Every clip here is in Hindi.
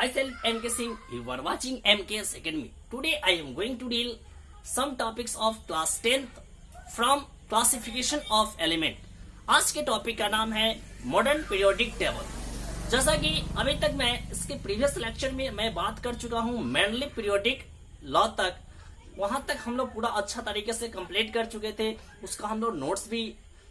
Myself MK Singh. You are watching MK's Academy. Today I am going to deal some topics of class 10th from classification of element. आज के टॉपिक का नाम है मॉडर्न पीरियोडिक टेबल। जैसा कि अभी तक मैं इसके प्रीवियस लेक्चर में मैं बात कर चुका हूं मेनली पीरियोडिक लॉ तक, वहां तक हम लोग पूरा अच्छा तरीके से कंप्लीट कर चुके थे, उसका हम लोग नोट्स भी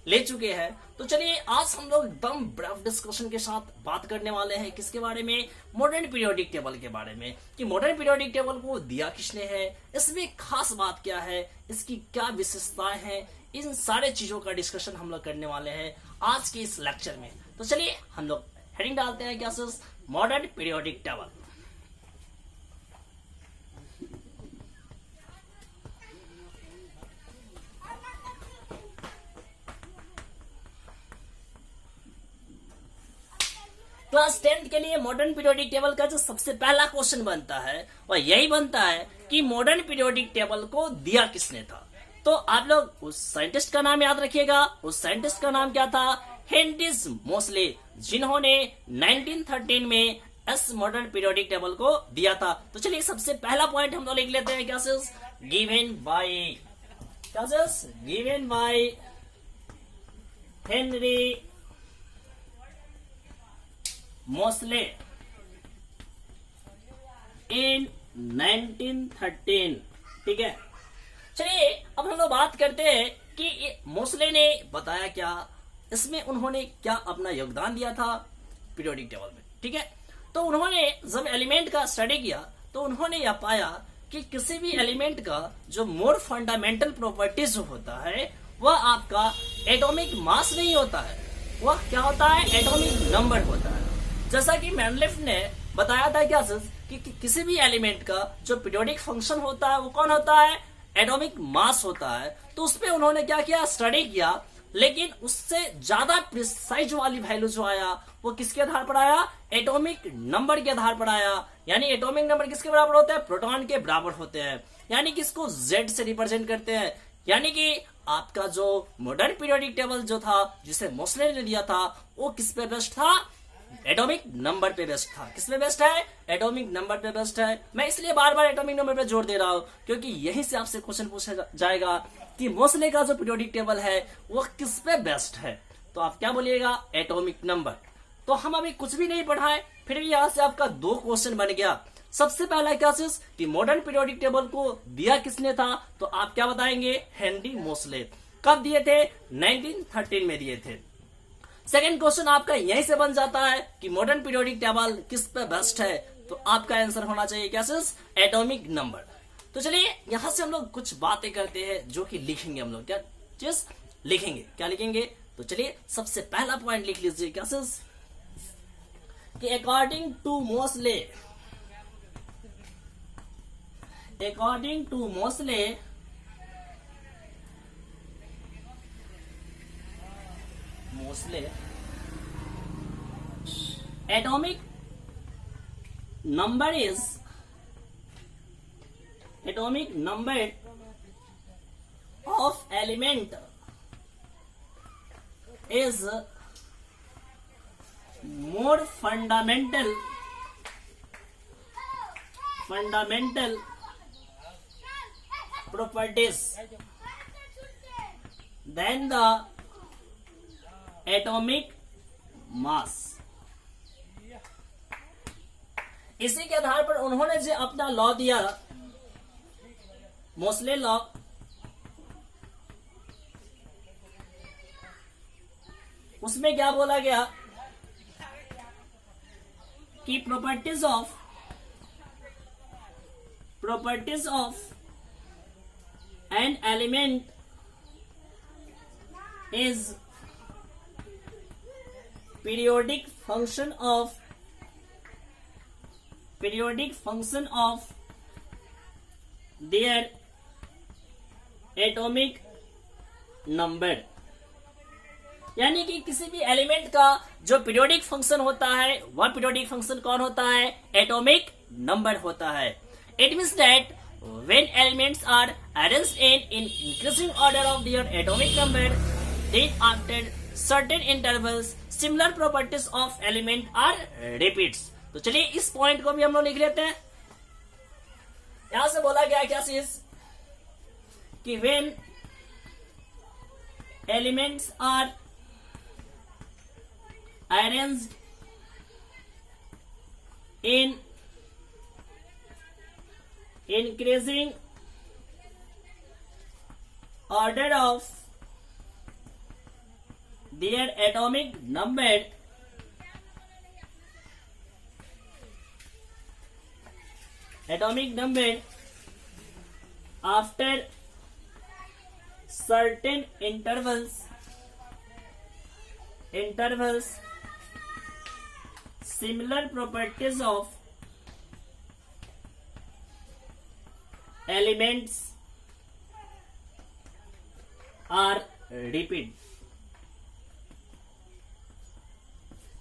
ले चुके हैं। तो चलिए आज हम लोग एकदम ब्रीफ डिस्कशन के साथ बात करने वाले हैं किसके बारे में, मॉडर्न पीरियोडिक टेबल के बारे में, कि मॉडर्न पीरियोडिक टेबल को दिया किसने है, इसमें खास बात क्या है, इसकी क्या विशेषताएं हैं, इन सारे चीजों का डिस्कशन हम लोग करने वाले हैं आज के इस लेक्चर में। तो चलिए हम लोग हेडिंग डालते हैं क्या sir, modern periodic table. Class 10th के लिए मॉडर्न पीरियोडिक टेबल का जो सबसे पहला क्वेश्चन बनता है वह यही बनता है कि मॉडर्न पीरियोडिक टेबल को दिया किसने था। तो आप लोग उस साइंटिस्ट का नाम याद रखिएगा। उस साइंटिस्ट का नाम क्या था, हेनरीज मोसले, जिन्होंने 1913 में इस मॉडर्न पीरियोडिक टेबल को दिया था। तो चलिए सबसे पहला पॉइंट हम लोग लिख लेते हैं क्या sir, given by Henry Mosle इन 1913। ठीक है, चलिए अब हम लोग बात करते हैं कि मोसले ने बताया क्या, इसमें उन्होंने क्या अपना योगदान दिया था पीरियोडिक टेबल में। ठीक है, तो उन्होंने जब एलिमेंट का स्टडी किया तो उन्होंने यह पाया कि किसी भी एलिमेंट का जो मोर फंडामेंटल प्रॉपर्टीज होता है वह आपका एटॉमिक मास नहीं होता है, वह क्या होता है, एटॉमिक नंबर होता है। जैसा कि मैनलिफ ने बताया था क्या सर कि किसी भी एलिमेंट का जो पीरियोडिक फंक्शन होता है वो कौन होता है, एटॉमिक मास होता है। तो उस पे उन्होंने क्या किया, स्टडी किया, लेकिन उससे ज्यादा प्रिसाइज वाली वैल्यू जो आया वो किसके आधार पर आया, एटॉमिक नंबर के आधार पर आया। यानी एटॉमिक नंबर किसके बराबर होता है, प्रोटॉन के बराबर होते हैं, यानी कि इसको Z से रिप्रेजेंट करते हैं। यानी कि आपका जो मॉडर्न पीरियोडिक टेबल जो था जिसे मोसले ने दिया था वो किस पे बेस्ड था, एटॉमिक नंबर पे बेस्ड था। किस पे बेस्ड है, एटॉमिक नंबर पे बेस्ड है। मैं इसलिए बार बार एटॉमिक नंबर पे जोर दे रहा हूं क्योंकि यहीं से आपसे क्वेश्चन पूछा जाएगा कि मोसले का जो पीरियोडिक टेबल है वो किस पे बेस्ड है। तो आप क्या बोलिएगा, एटॉमिक नंबर। तो हम अभी कुछ भी नहीं पढ़ाए, फिर भी यहां से आपका 2 क्वेश्चन बन गया। सबसे पहला क्या चीज कि मॉडर्न पीरियोडिक टेबल को दिया किसने था, तो आप क्या बताएंगे, हेनरी मोसले। कब दिए थे, 1913 में दिए थे। सेकेंड क्वेश्चन आपका यहीं से बन जाता है कि मॉडर्न पीरियोडिक टेबल किस पे बेस्ड है, तो आपका आंसर होना चाहिए क्या सर, एटॉमिक नंबर। तो चलिए यहां से हम लोग कुछ बातें करते हैं जो कि लिखेंगे हम लोग, क्या चीज लिखेंगे, क्या लिखेंगे। तो चलिए सबसे पहला पॉइंट लिख लीजिए क्या सर, कि according to Moseley atomic number of element is more fundamental properties than the atomic mass. इसी के आधार पर उन्होंने जो अपना लॉ दिया, मोसले लॉ, उसमें क्या बोला गया कि properties of an element is periodic function of their atomic number। यानी कि किसी भी एलिमेंट का जो पीरियोडिक फंक्शन होता है वह पीरियोडिक फंक्शन कौन होता है, एटॉमिक नंबर होता है। It means that when elements are arranged in increasing order of their atomic number, then after certain intervals similar properties of element are repeats। तो चलिए इस पॉइंट को भी हम लोग लिख लेते हैं। यहां से बोला गया क्या चीज कि when elements are arranged in increasing order of their atomic number, after certain intervals, similar properties of elements are repeated।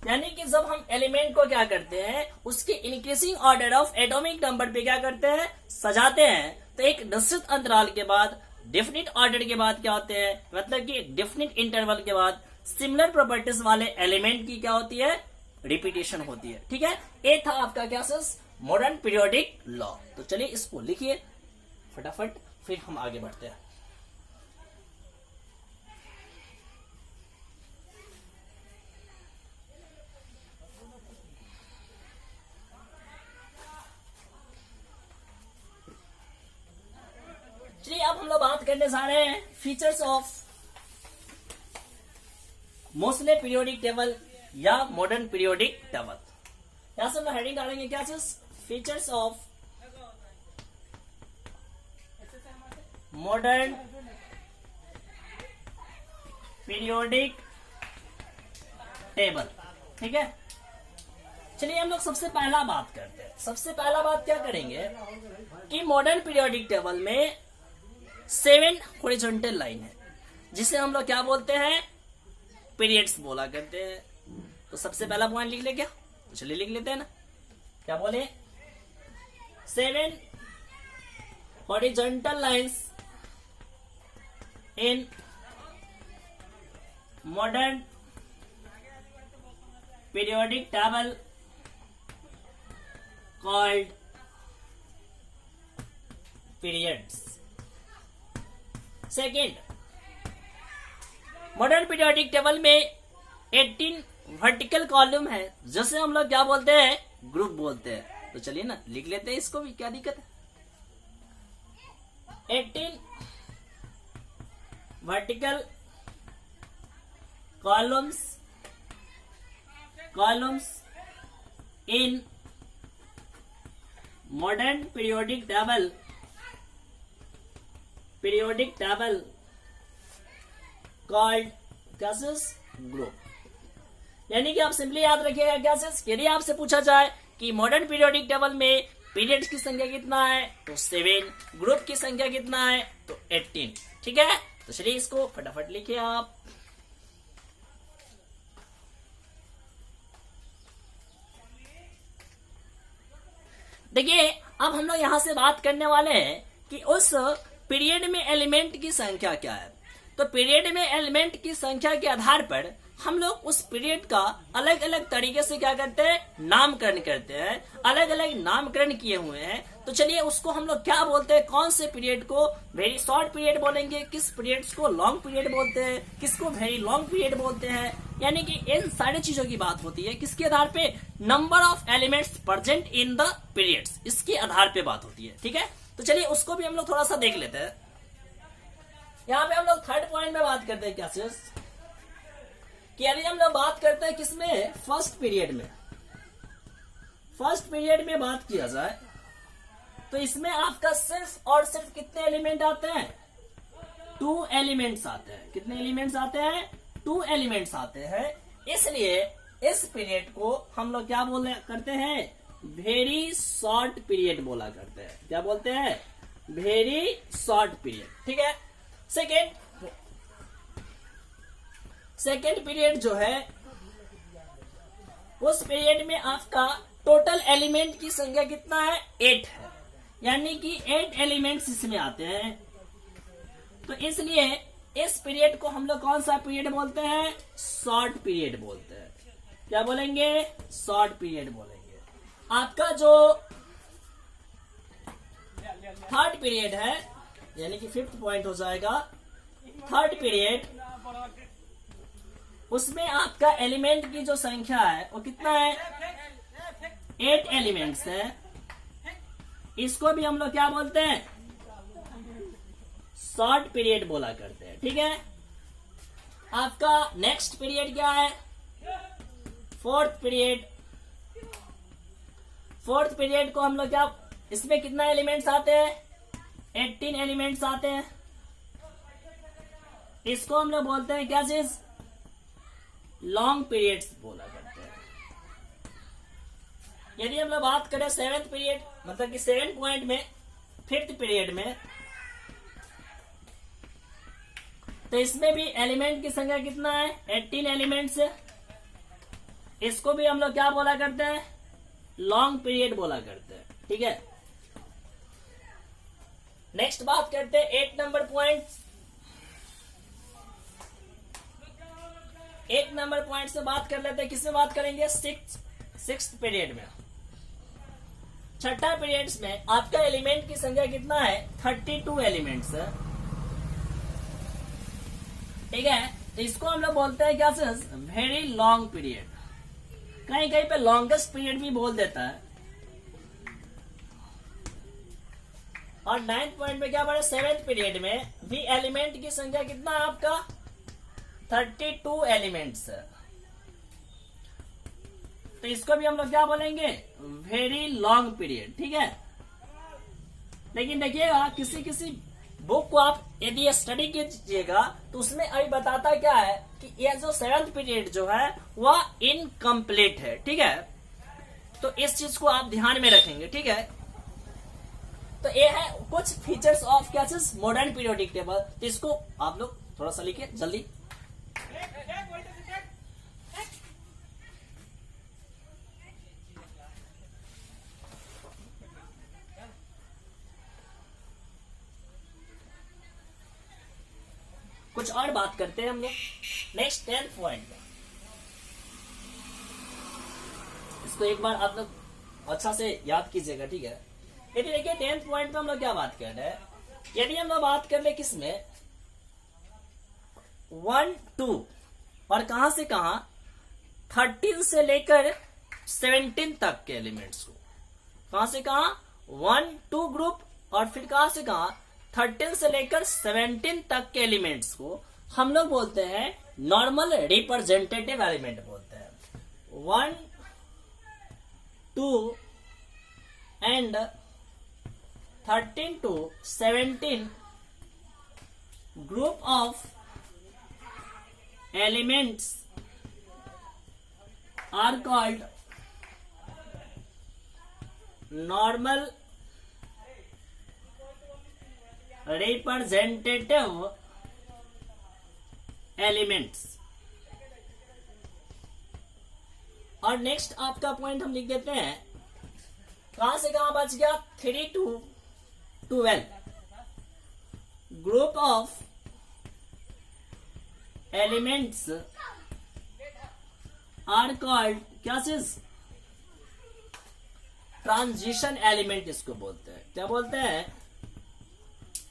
यानी कि जब हम एलिमेंट को क्या करते हैं, उसके increasing order of atomic number पे क्या करते हैं, सजाते हैं, तो एक निश्चित अंतराल के बाद, डेफिनिट ऑर्डर के बाद क्या होते हैं, मतलब कि डेफिनिट इंटरवल के बाद सिमिलर प्रॉपर्टीज वाले एलिमेंट की क्या होती है, रिपीटेशन होती है। ठीक है, ये था आपका क्या मॉडर्न पीरियोडिक लॉ। तो चलिए इसको लिखिए फटाफट, फिर हम आगे बढ़ते हैं। चलिए अब हम लोग बात करने जा रहे हैं features of Moseley periodic table या मॉडर्न पीरियोडिक टेबल। यहां से हम लोग हेडिंग डालेंगे क्या चीज, features of modern periodic table. ठीक है, चलिए हम लोग सबसे पहला बात करते हैं। सबसे पहला बात क्या करेंगे कि मॉडर्न पीरियोडिक टेबल में 7 हॉरिजॉन्टल लाइन है, जिसे हम लोग क्या बोलते हैं, पीरियड्स बोला करते हैं। तो सबसे पहला पॉइंट लिख ले क्या, तो चलिए लिख लेते हैं ना, क्या बोले, 7 horizontal lines in modern periodic table called periods. Second, modern periodic table में 18 वर्टिकल कॉलम है, जिसे हम लोग क्या बोलते हैं, ग्रुप बोलते हैं। तो चलिए ना लिख लेते हैं इसको भी, क्या दिक्कत है। 18 vertical columns in modern periodic table called gases group. यानी कि आप सिंपली याद रखिएगा गैसेस। यदि आपसे पूछा जाए कि मॉडर्न पीरियोडिक टेबल में पीरियड्स की संख्या कितना है, तो 7, ग्रुप की संख्या कितना है, तो 18। ठीक है, तो चलिए इसको फटाफट लिखिए आप। देखिए अब हम लोग यहां से बात करने वाले हैं कि उस पीरियड में एलिमेंट की संख्या क्या है। तो पीरियड में एलिमेंट की संख्या के आधार पर हम लोग उस पीरियड का अलग अलग तरीके से क्या करते हैं, नामकरण करते हैं। अलग अलग नामकरण किए हुए हैं। तो चलिए उसको हम लोग क्या बोलते हैं, कौन से पीरियड को वेरी शॉर्ट पीरियड बोलेंगे, किस पीरियड्स को लॉन्ग पीरियड बोलते हैं, किसको वेरी लॉन्ग पीरियड बोलते हैं। यानी कि इन सारी चीजों की बात होती है किसके आधार पे, number of elements present in the periods, इसके आधार पे बात होती है। ठीक है, तो चलिए उसको भी हम लोग थोड़ा सा देख लेते हैं। यहाँ पे हम लोग थर्ड पॉइंट में बात करते हैं क्या चीज, कि यदि हम लोग बात करते हैं किसमें, फर्स्ट पीरियड में। फर्स्ट पीरियड में बात किया जाए तो इसमें आपका सिर्फ और सिर्फ कितने एलिमेंट आते हैं, 2 एलिमेंट्स आते हैं। कितने एलिमेंट्स आते हैं, 2 एलिमेंट्स आते हैं। इसलिए इस पीरियड को हम लोग क्या बोले करते हैं, वेरी शॉर्ट पीरियड बोला करते हैं। क्या बोलते हैं, वेरी शॉर्ट पीरियड। ठीक है, सेकेंड पीरियड जो है, उस पीरियड में आपका टोटल एलिमेंट की संख्या कितना है, 8 है। यानी कि 8 एलिमेंट्स इसमें आते हैं। तो इसलिए इस पीरियड को हम लोग कौन सा पीरियड बोलते हैं, शॉर्ट पीरियड बोलते हैं। क्या बोलेंगे, शॉर्ट पीरियड बोलेंगे। आपका जो थर्ड पीरियड है, यानी कि 5th पॉइंट हो जाएगा थर्ड पीरियड, उसमें आपका एलिमेंट की जो संख्या है वो कितना है, 8 एलिमेंट्स है। इसको भी हम लोग क्या बोलते हैं, शॉर्ट पीरियड बोला करते हैं। ठीक है, आपका नेक्स्ट पीरियड क्या है, फोर्थ पीरियड। फोर्थ पीरियड को हम लोग क्या, इसमें कितना एलिमेंट्स आते हैं, 18 एलिमेंट्स आते हैं। इसको हम लोग बोलते हैं क्या चीज, लॉन्ग पीरियड्स बोला करते हैं। यदि हम लोग बात करें 7th पीरियड, मतलब कि 7 पॉइंट में 5th पीरियड में, तो इसमें भी एलिमेंट की संख्या कितना है, 18 एलिमेंट्स है। इसको भी हम लोग क्या बोला करते हैं, लॉन्ग पीरियड बोला करते हैं। ठीक है, नेक्स्ट बात करते हैं 8 नंबर पॉइंट। 8 नंबर पॉइंट से बात कर लेते हैं, किसमें बात करेंगे, सिक्स्थ पीरियड में। छठा पीरियड्स में आपका एलिमेंट की संख्या कितना है, 32 एलिमेंट्स है। ठीक है, तो इसको हम लोग बोलते हैं क्या सर, वेरी लॉन्ग पीरियड। कहीं कहीं पे लॉन्गेस्ट पीरियड भी बोल देता है। और 9th पॉइंट में क्या बढ़े, 7th पीरियड में भी एलिमेंट की संख्या कितना है आपका, 32 एलिमेंट्स है। तो इसको भी हम लोग क्या बोलेंगे, वेरी लॉन्ग पीरियड। ठीक है, लेकिन देखिएगा किसी किसी बुक को आप यदि स्टडी कीजिएगा तो उसमें अभी बताता क्या है कि यह जो 7th पीरियड जो है वह इनकम्प्लीट है। ठीक है, तो इस चीज को आप ध्यान में रखेंगे। ठीक है, तो ये है कुछ फीचर्स ऑफ क्या चीज, मॉडर्न पीरियोडिक टेबल। तो इसको आप लोग थोड़ा सा लिखिए जल्दी। कुछ और बात करते हैं हम लोग नेक्स्ट 10th पॉइंट में। इसको एक बार आप लोग अच्छा से याद कीजिएगा। ठीक है, यदि देखिए 10th पॉइंट में हम लोग क्या बात कर रहे हैं, यदि हम लोग बात कर ले किसमें, 1, 2 और कहां से कहां, 13 से लेकर 17 तक के एलिमेंट्स को, कहां से कहां, 1, 2 ग्रुप, और फिर कहां से कहां 13 से लेकर 17 तक के एलिमेंट्स को हम लोग बोलते हैं नॉर्मल रिप्रेजेंटेटिव एलिमेंट बोलते हैं। 1, 2 and 13 to 17 group of elements are called normal representative elements। और नेक्स्ट आपका पॉइंट हम लिख देते हैं, कहां से कहां बच गया, 3 to 12 group of elements are called क्या चीज, ट्रांजिशन एलिमेंट इसको बोलते हैं। क्या बोलते हैं,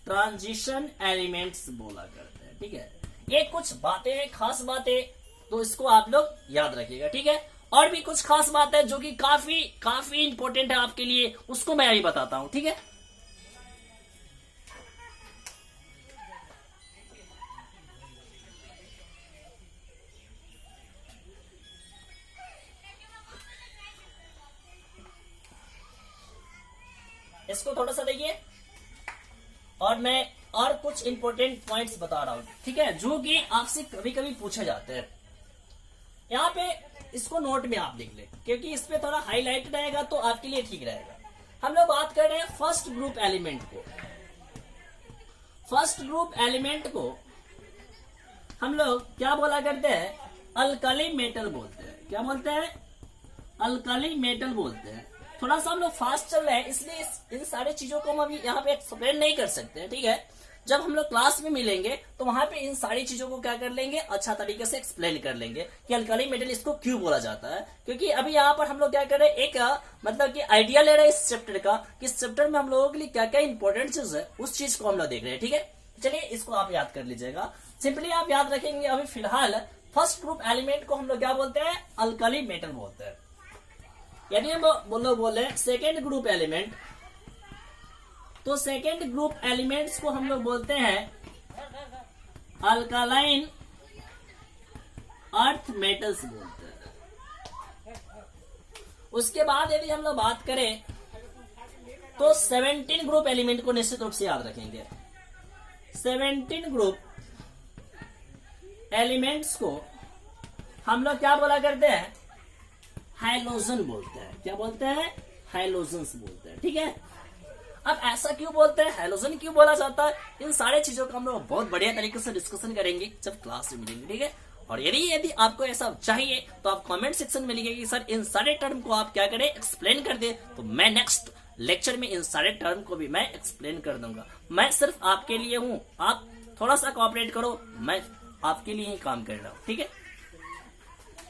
ट्रांजिशन एलिमेंट्स बोला करते हैं। ठीक है, ये कुछ बातें हैं, खास बातें, तो इसको आप लोग याद रखिएगा। ठीक है, और भी कुछ खास बात है जो कि काफी काफी इंपॉर्टेंट है आपके लिए, उसको मैं अभी बताता हूं। ठीक है, इसको थोड़ा सा देखिए, और मैं और कुछ इंपॉर्टेंट पॉइंट्स बता रहा हूं। ठीक है, जो कि आपसे कभी कभी पूछे जाते हैं। यहाँ पे इसको नोट में आप लिख ले, क्योंकि इस पे थोड़ा हाईलाइट रहेगा तो आपके लिए ठीक रहेगा। हम लोग बात कर रहे हैं फर्स्ट ग्रुप एलिमेंट को। फर्स्ट ग्रुप एलिमेंट को हम लोग क्या बोला करते हैं, अल्कली मेटल बोलते हैं। क्या बोलते हैं, अल्कली मेटल बोलते हैं। थोड़ा सा हम लोग फास्ट चल रहे हैं, इसलिए इन सारी चीजों को हम अभी यहाँ पे एक्सप्लेन नहीं कर सकते हैं। ठीक है, जब हम लोग क्लास में मिलेंगे तो वहां पे इन सारी चीजों को क्या कर लेंगे, अच्छा तरीके से एक्सप्लेन कर लेंगे कि अल्कली मेटल इसको क्यों बोला जाता है। क्योंकि अभी यहाँ पर हम लोग क्या कर रहे हैं, एक मतलब कि आइडिया ले रहे हैं इस चैप्टर का कि इस चैप्टर में हम लोगों के लिए क्या क्या इंपॉर्टेंट चीज है उस चीज को हम लोग देख रहे हैं। ठीक है, चलिए इसको आप याद कर लीजिएगा। सिंपली आप याद रखेंगे अभी फिलहाल फर्स्ट ग्रुप एलिमेंट को हम लोग क्या बोलते हैं, अल्कली मेटल बोलते हैं। यदि हम लोग बोले सेकेंड ग्रुप एलिमेंट, तो सेकेंड ग्रुप एलिमेंट्स को हम लोग बोलते हैं अल्कालाइन अर्थ मेटल्स बोलते हैं। उसके बाद यदि हम लोग बात करें तो 17 ग्रुप एलिमेंट को निश्चित रूप से याद रखेंगे। 17 ग्रुप एलिमेंट्स को हम लोग क्या बोला करते हैं, हाइलोजन बोलते हैं। क्या बोलते हैं, हाइलोजन्स बोलते हैं। ठीक है, अब ऐसा क्यों बोलते हैं, हाइलोजन क्यों बोला जाता है, इन सारे चीजों का हम लोग बहुत बढ़िया तरीके से डिस्कशन करेंगे जब क्लास में मिलेंगे। ठीक है, और यदि आपको ऐसा चाहिए तो आप कमेंट सेक्शन में लिखेंगे कि सर इन सारे टर्म को आप क्या करें, एक्सप्लेन कर दे, तो मैं नेक्स्ट लेक्चर में इन सारे टर्म को भी मैं एक्सप्लेन कर दूंगा। मैं सिर्फ आपके लिए हूं, आप थोड़ा सा कोऑपरेट करो, मैं आपके लिए ही काम कर रहा हूं। ठीक है,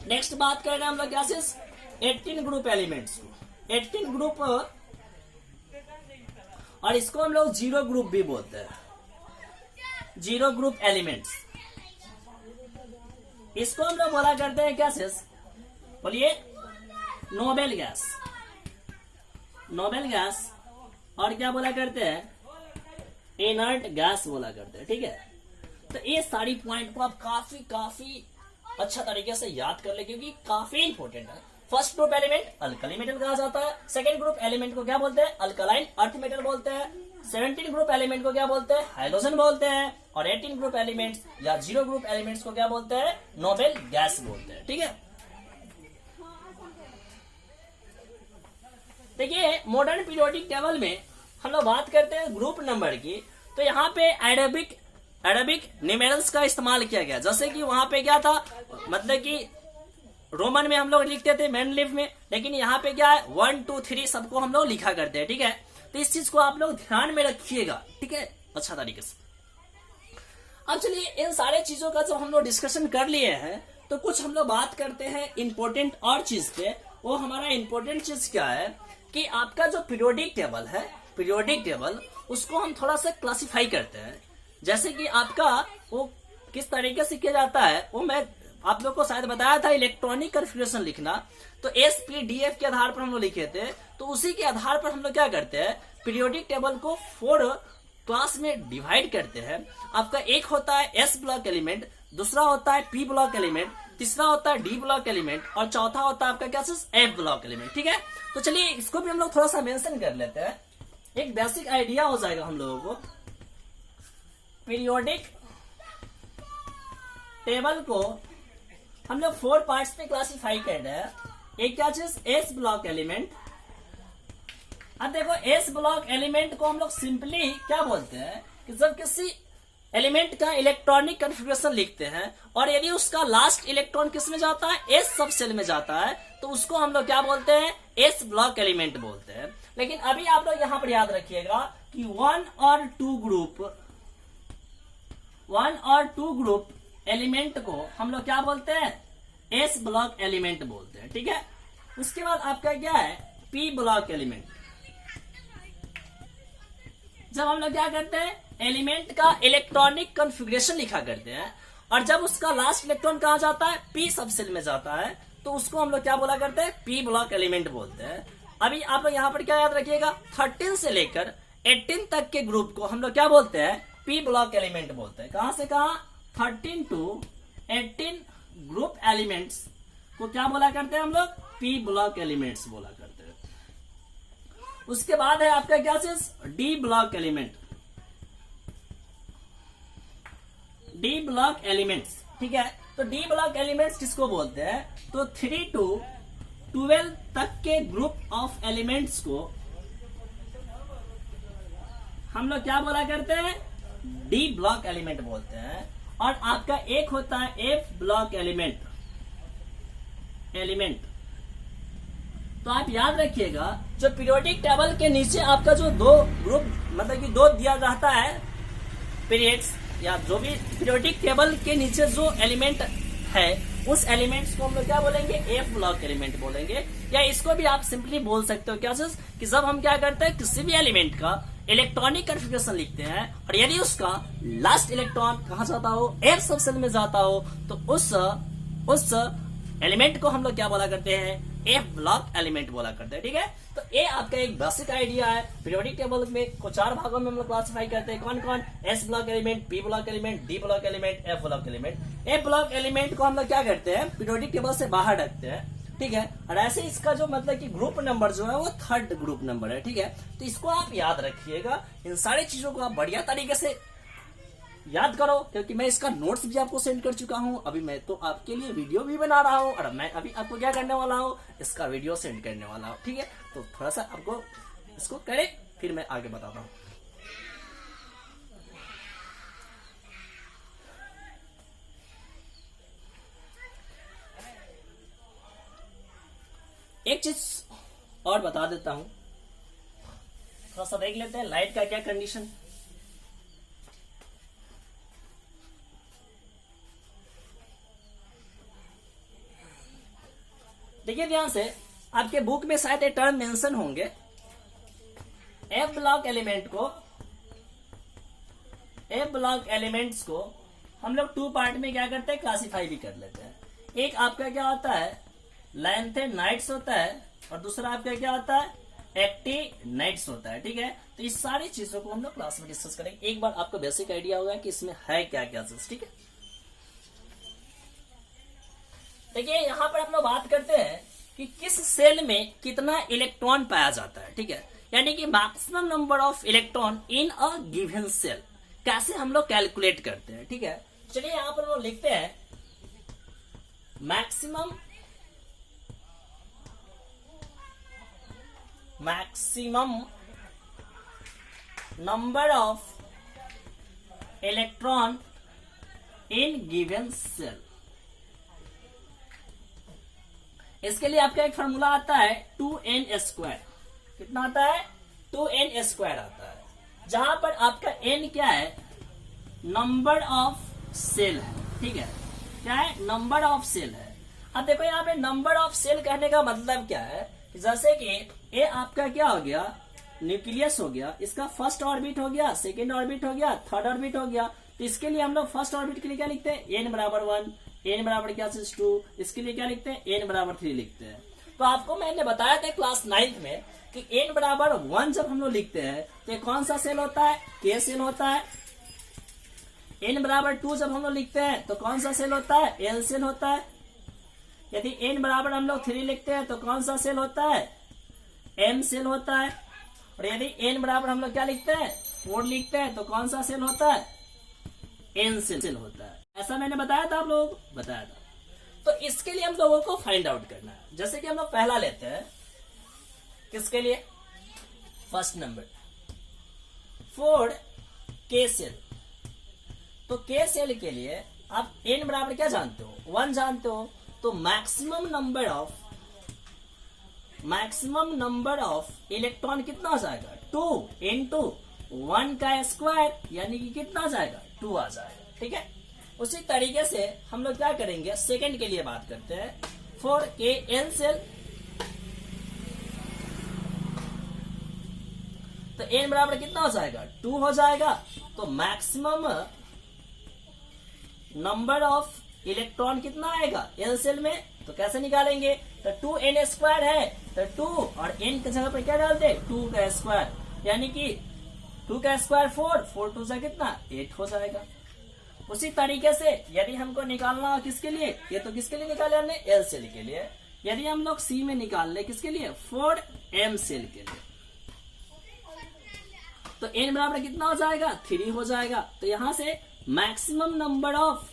नेक्स्ट बात कर रहे हैं हम लोग क्या, 18 ग्रुप एलिमेंट्स को, 18 ग्रुप, और इसको हम लोग जीरो ग्रुप भी बोलते हैं, जीरो ग्रुप एलिमेंट्स। इसको हम लोग बोला करते हैं क्या, बोलिए, नोबेल गैस, नोबेल गैस, और क्या बोला करते हैं, इनर्ट गैस बोला करते हैं। ठीक है, तो ये सारी पॉइंट को आप काफी अच्छा तरीके से याद कर ले क्योंकि काफी इंपॉर्टेंट है। First group element alkali metal कहा जाता है, सेकेंड ग्रुप एलिमेंट को क्या बोलते हैं, अल्कलाइन अर्थ मेटल बोलते हैं, 17 ग्रुप एलिमेंट को क्या बोलते हैं, हाइड्रोजन बोलते हैं, और 18 ग्रुप एलिमेंट्स या जीरो ग्रुप एलिमेंट्स को क्या बोलते हैं, नोबेल गैस बोलते हैं। ठीक है, देखिए मॉडर्न पीरियोडिक टेबल में हम लोग बात करते हैं ग्रुप नंबर की, तो यहाँ पे अरेबिक न्यूमेरल्स का इस्तेमाल किया गया। जैसे कि वहां पे क्या था, मतलब कि रोमन में हम लोग लिखते थे मेन लीफ में, लेकिन यहाँ पे क्या है 1 2 3 सबको हम लोग लिखा करते हैं। ठीक है, तो इस चीज को आप लोग ध्यान में रखिएगा। ठीक है, अच्छा तरीके से। अब चलिए इन सारे चीजों का जब हम लोग डिस्कशन कर लिए हैं तो कुछ हम लोग बात करते हैं इंपॉर्टेंट और चीज पे। वो हमारा इंपॉर्टेंट चीज क्या है कि आपका जो पीरियोडिक टेबल है, पीरियोडिक टेबल उसको हम थोड़ा सा क्लासिफाई करते हैं। जैसे कि आपका वो किस तरीके से किया जाता है वो मैं आप लोग को शायद बताया था, इलेक्ट्रॉनिक कन्फिग्रेशन लिखना, तो SPDF के आधार पर हम लोग लिखे थे। तो उसी के आधार पर हम लोग क्या करते हैं, पीरियोडिक टेबल को 4 क्लास में डिवाइड करते हैं। आपका एक होता है S ब्लॉक एलिमेंट, दूसरा होता है P ब्लॉक एलिमेंट, तीसरा होता है D ब्लॉक एलिमेंट, और चौथा होता है आपका क्या, F ब्लॉक एलिमेंट। ठीक है, तो चलिए इसको भी हम लोग थोड़ा सा मेंशन कर लेते हैं, एक बेसिक आइडिया हो जाएगा हम लोगों को। पीरियोडिक टेबल को हम लोग 4 पार्ट्स में क्लासिफाई कर रहे हैं। एक क्या चीज, S ब्लॉक एलिमेंट। अब देखो S ब्लॉक एलिमेंट को हम लोग सिंपली क्या बोलते हैं कि जब किसी एलिमेंट का इलेक्ट्रॉनिक कन्फिग्रेशन लिखते हैं और यदि उसका लास्ट इलेक्ट्रॉन किस में जाता है, S सब सेल में जाता है, तो उसको हम लोग क्या बोलते हैं, S ब्लॉक एलिमेंट बोलते हैं। लेकिन अभी आप लोग यहां पर याद रखिएगा कि 1 और 2 ग्रुप एलिमेंट को हम लोग क्या बोलते हैं, S ब्लॉक एलिमेंट बोलते हैं। ठीक है, उसके बाद आपका क्या है, P ब्लॉक एलिमेंट। जब हम लोग क्या करते हैं, एलिमेंट का इलेक्ट्रॉनिक कॉन्फ़िगरेशन लिखा करते हैं और जब उसका लास्ट इलेक्ट्रॉन कहां जाता है, P सब सेल में जाता है, तो उसको हम लोग क्या बोला करते हैं, P ब्लॉक एलिमेंट बोलते हैं। अभी आप लोग यहां पर क्या याद रखिएगा, 13 से लेकर 18 तक के ग्रुप को हम लोग क्या बोलते हैं, P ब्लॉक एलिमेंट बोलते हैं। कहां से कहां, 13 to 18 ग्रुप एलिमेंट्स को क्या बोला करते हैं हम लोग, P ब्लॉक एलिमेंट्स बोला करते हैं। उसके बाद है आपका क्या चीज, D block element, D block elements. ठीक है, तो D ब्लॉक एलिमेंट्स किसको बोलते हैं, तो 3 to 12 तक के ग्रुप ऑफ एलिमेंट्स को हम लोग क्या बोला करते हैं, D ब्लॉक एलिमेंट बोलते हैं। और आपका एक होता है F ब्लॉक एलिमेंट। तो आप याद रखिएगा, जो पीरियोडिक टेबल के नीचे आपका जो 2 ग्रुप मतलब कि 2 दिया रहता है, पीरियड्स या जो भी पीरियोडिक टेबल के नीचे जो एलिमेंट है उस एलिमेंट्स को हम लोग क्या बोलेंगे, एफ ब्लॉक एलिमेंट बोलेंगे। या इसको भी आप सिंपली बोल सकते हो क्या चीज, कि जब हम क्या करते हैं किसी भी एलिमेंट का इलेक्ट्रॉनिक कॉन्फ़िगरेशन लिखते हैं और यदि उसका लास्ट इलेक्ट्रॉन कहां जाता हो, एफ सब सेल में जाता हो, तो उस एलिमेंट को हम लोग क्या बोला करते हैं, एफ ब्लॉक एलिमेंट बोला करते हैं। ठीक है, तो ये आपका एक बेसिक आइडिया है। पीरियोडिक टेबल में को 4 भागों में हम लोग क्लासिफाई करते हैं, कौन कौन, S block element, P block element, D block element, F block element. F block element को हम लोग क्या करते हैं, पीरियोडिक टेबल से बाहर रखते हैं। ठीक है, और ऐसे इसका जो मतलब कि ग्रुप नंबर जो है वो 3rd ग्रुप नंबर है। ठीक है, तो इसको आप याद रखिएगा, इन सारी चीजों को आप बढ़िया तरीके से याद करो, क्योंकि मैं इसका नोट्स भी आपको सेंड कर चुका हूं। अभी मैं तो आपके लिए वीडियो भी बना रहा हूं और मैं अभी आपको क्या करने वाला हूं, इसका वीडियो सेंड करने वाला हूं। ठीक है, तो थोड़ा सा आपको इसको करें, फिर मैं आगे बताता हूं। एक चीज और बता देता हूं, थोड़ा सा देख लेते हैं लाइट का क्या कंडीशन। देखिए ध्यान से, आपके बुक में शायद ये टर्म मेंशन होंगे। एफ ब्लॉक एलिमेंट को, एफ ब्लॉक एलिमेंट्स को हम लोग 2 पार्ट में क्या करते हैं, क्लासिफाई भी कर लेते हैं। एक आपका क्या होता है, लैंथेनाइड्स होता है, और दूसरा आपका क्या होता है, एक्टिनाइड्स होता है। ठीक है, तो इस सारी चीजों को हम लोग क्लास में डिस्कस करेंगे। एक बार आपको बेसिक आइडिया होगा कि इसमें है क्या क्या चीज। ठीक है, देखिए यहां पर हम लोग बात करते हैं कि किस सेल में कितना इलेक्ट्रॉन पाया जाता है। ठीक है, यानी कि maximum number of electron in a given shell कैसे हम लोग कैलकुलेट करते हैं। ठीक है, चलिए यहां पर हम लोग लिखते हैं maximum number of electron in given shell. इसके लिए आपका एक फॉर्मूला आता है 2n²। कितना आता है, 2n² आता है, जहां पर आपका n क्या है, नंबर ऑफ सेल है। ठीक है, क्या है, नंबर ऑफ सेल है। अब देखो यहाँ पे नंबर ऑफ सेल कहने का मतलब क्या है, कि जैसे कि ये आपका क्या हो गया, न्यूक्लियस हो गया, इसका फर्स्ट ऑर्बिट हो गया, सेकेंड ऑर्बिट हो गया, थर्ड ऑर्बिट हो गया। तो इसके लिए हम लोग फर्स्ट ऑर्बिट के लिए क्या लिखते हैं, n बराबर 1, n बराबर क्या चीज 2, इसके लिए क्या लिखते हैं, n बराबर 3 लिखते हैं। तो आपको मैंने बताया था क्लास 9th में कि n बराबर 1 जब हम लोग लिखते हैं तो ये कौन सा सेल होता है, k सेल होता है। n बराबर 2 जब हम लोग लिखते हैं तो कौन सा सेल होता है, l सेल होता है। यदि n बराबर हम लोग 3 लिखते हैं तो कौन सा सेल होता है, m सेल होता है। और यदि n बराबर हम लोग क्या लिखते हैं, 4 लिखते हैं तो कौन सा सेल होता है, n सेल होता है। ऐसा मैंने बताया था, आप लोग बताया था। तो इसके लिए हम लोगों को फाइंड आउट करना है। जैसे कि हम लोग पहला लेते हैं, किसके लिए, फर्स्ट नंबर 4 k सेल। तो k सेल के लिए आप n बराबर क्या जानते हो, 1 जानते हो। तो मैक्सिमम नंबर ऑफ इलेक्ट्रॉन कितना हो जाएगा, 2 इंटू 1 का स्क्वायर, यानी कि कितना आ जाएगा, 2 आ जाएगा। ठीक है, उसी तरीके से हम लोग क्या करेंगे, सेकंड के लिए बात करते हैं, 4kn सेल। तो n बराबर कितना हो जाएगा, 2 हो जाएगा। तो मैक्सिमम नंबर ऑफ इलेक्ट्रॉन कितना आएगा n सेल में, तो कैसे निकालेंगे, तो 2n² है तो 2 और n की जगह पर क्या डालते, 2 का स्क्वायर, यानी कि 2 का स्क्वायर 4 2 से कितना 8 हो जाएगा। उसी तरीके से यदि हमको निकालना हो किसके लिए, ये तो किसके लिए निकाले हमने, एल सेल के लिए। यदि हम लोग सी में निकाल ले किसके लिए, 4m सेल के लिए, तो n बराबर कितना हो जाएगा, 3 हो जाएगा। तो यहां से मैक्सिमम नंबर ऑफ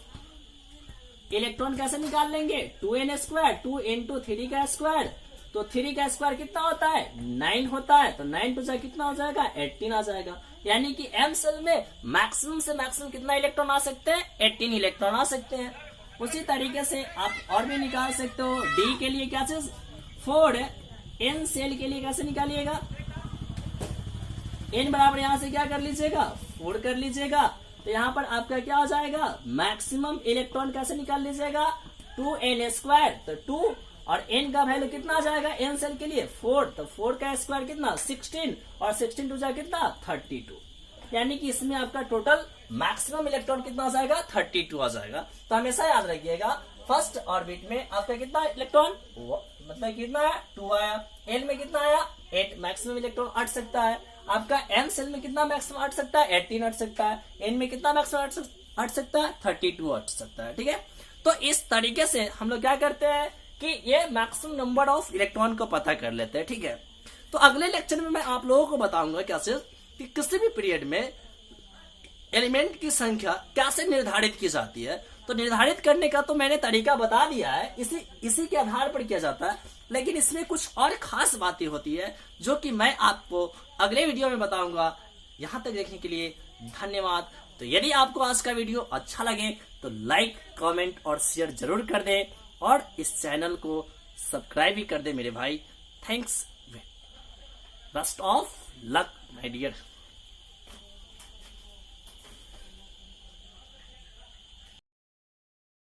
इलेक्ट्रॉन कैसे निकाल लेंगे, 2n², 2 इंटू 3 का स्क्वायर। तो 3 का स्क्वायर कितना होता है, 9 होता है। तो 9 टू कितना हो जाएगा, 18 आ जाएगा। यानी कि एम सेल में मैक्सिमम से मैक्सिमम कितना इलेक्ट्रॉन आ सकते हैं, 18 इलेक्ट्रॉन आ सकते हैं। उसी तरीके से आप और भी निकाल सकते हो। डी के लिए क्या चीज, 4n सेल के लिए कैसे निकालिएगा, n बराबर यहां से क्या कर लीजिएगा, 4 कर लीजिएगा। तो यहाँ पर आपका क्या हो जाएगा, मैक्सिमम इलेक्ट्रॉन कैसे निकाल लीजिएगा, 2n², तो 2 और n का वैल्यू कितना आ जाएगा n सेल के लिए 4, तो 4 का स्क्वायर कितना 16 और 16 टू जाए कितना 32, यानी कि इसमें आपका टोटल मैक्सिमम इलेक्ट्रॉन कितना आ जाएगा 32 आ जाएगा। तो हमेशा याद रखिएगा फर्स्ट ऑर्बिट में आपका कितना इलेक्ट्रॉन, मतलब कितना है 2 आया, n में कितना आया 8, मैक्सिमम इलेक्ट्रॉन अट सकता है। आपका n सेल में कितना मैक्सिमम अट सकता है 18 अट सकता है, n में कितना मैक्सिमम अट सकता है 32 अट सकता है। ठीक है, तो इस तरीके से हम लोग क्या करते हैं कि ये मैक्सिमम नंबर ऑफ इलेक्ट्रॉन को पता कर लेते हैं। ठीक है, तो अगले लेक्चर में मैं आप लोगों को बताऊंगा कैसे कि किसी भी पीरियड में एलिमेंट की संख्या कैसे निर्धारित की जाती है। तो निर्धारित करने का तो मैंने तरीका बता दिया है, इसी के आधार पर किया जाता है, लेकिन इसमें कुछ और खास बातें होती है जो कि मैं आपको अगले वीडियो में बताऊंगा। यहां तक देखने के लिए धन्यवाद। तो यदि आपको आज का वीडियो अच्छा लगे तो लाइक, कमेंट और शेयर जरूर कर दें और इस चैनल को सब्सक्राइब भी कर दे मेरे भाई। Thanks, best of luck my dear.